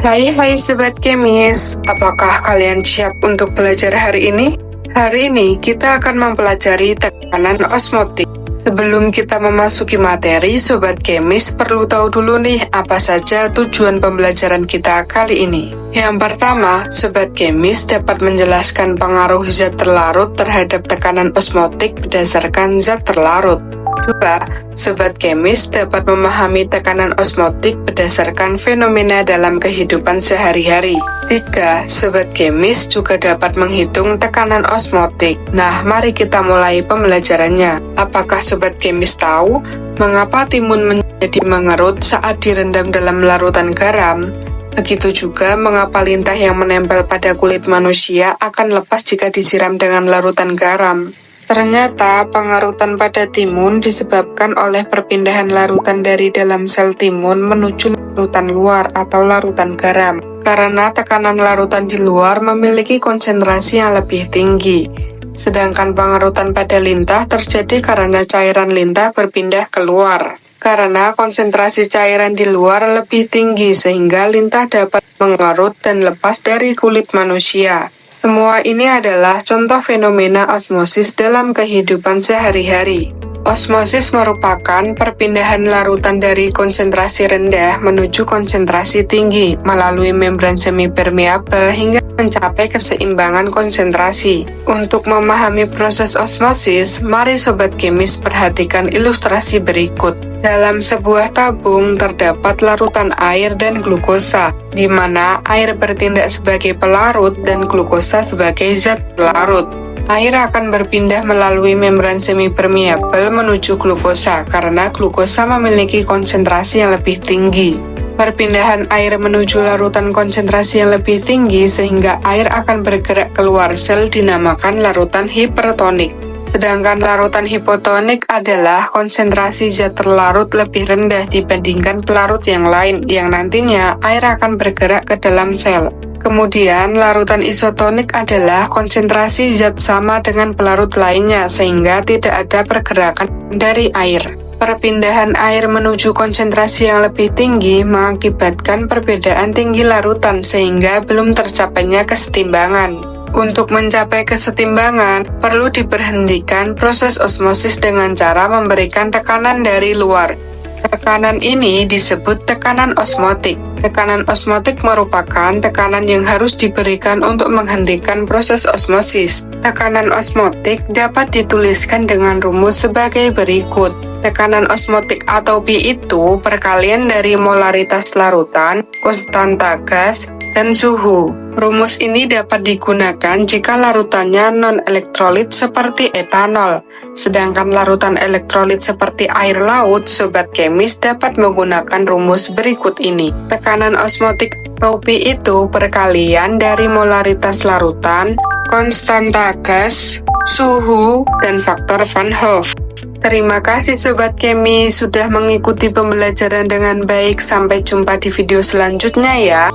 Hai Sobat Kemis, apakah kalian siap untuk belajar hari ini? Hari ini kita akan mempelajari tekanan osmotik. Sebelum kita memasuki materi, Sobat Kemis perlu tahu dulu nih apa saja tujuan pembelajaran kita kali ini. Yang pertama, Sobat Kemis dapat menjelaskan pengaruh zat terlarut terhadap tekanan osmotik berdasarkan zat terlarut. 2. Sobat Kemis dapat memahami tekanan osmotik berdasarkan fenomena dalam kehidupan sehari-hari. 3. Sobat Kemis juga dapat menghitung tekanan osmotik. Nah, mari kita mulai pembelajarannya. Apakah Sobat Kemis tahu mengapa timun menjadi mengerut saat direndam dalam larutan garam? Begitu juga mengapa lintah yang menempel pada kulit manusia akan lepas jika disiram dengan larutan garam. Ternyata pengarutan pada timun disebabkan oleh perpindahan larutan dari dalam sel timun menuju larutan luar atau larutan garam. Karena tekanan larutan di luar memiliki konsentrasi yang lebih tinggi. Sedangkan pengarutan pada lintah terjadi karena cairan lintah berpindah keluar. Karena konsentrasi cairan di luar lebih tinggi sehingga lintah dapat mengerut dan lepas dari kulit manusia. Semua ini adalah contoh fenomena osmosis dalam kehidupan sehari-hari. Osmosis merupakan perpindahan larutan dari konsentrasi rendah menuju konsentrasi tinggi melalui membran semipermeabel hingga mencapai keseimbangan konsentrasi. Untuk memahami proses osmosis, mari Sobat Kemis perhatikan ilustrasi berikut. Dalam sebuah tabung terdapat larutan air dan glukosa, di mana air bertindak sebagai pelarut dan glukosa sebagai zat pelarut. Air akan berpindah melalui membran semipermeabel menuju glukosa karena glukosa memiliki konsentrasi yang lebih tinggi. Perpindahan air menuju larutan konsentrasi yang lebih tinggi sehingga air akan bergerak keluar sel dinamakan larutan hipertonik. Sedangkan larutan hipotonik adalah konsentrasi zat terlarut lebih rendah dibandingkan pelarut yang lain yang nantinya air akan bergerak ke dalam sel. Kemudian larutan isotonik adalah konsentrasi zat sama dengan pelarut lainnya sehingga tidak ada pergerakan dari air. Perpindahan air menuju konsentrasi yang lebih tinggi mengakibatkan perbedaan tinggi larutan sehingga belum tercapainya kesetimbangan. Untuk mencapai kesetimbangan, perlu diberhentikan proses osmosis dengan cara memberikan tekanan dari luar. Tekanan ini disebut tekanan osmotik. Tekanan osmotik merupakan tekanan yang harus diberikan untuk menghentikan proses osmosis. Tekanan osmotik dapat dituliskan dengan rumus sebagai berikut. Tekanan osmotik atau P itu perkalian dari molaritas larutan, konstanta gas, dan suhu. Rumus ini dapat digunakan jika larutannya non-elektrolit seperti etanol. Sedangkan larutan elektrolit seperti air laut, Sobat Kemis dapat menggunakan rumus berikut ini. Tekanan osmotik atau P itu perkalian dari molaritas larutan, konstanta gas, suhu, dan faktor Van Hoff. Terima kasih Sobat Kemis sudah mengikuti pembelajaran dengan baik. Sampai jumpa di video selanjutnya ya.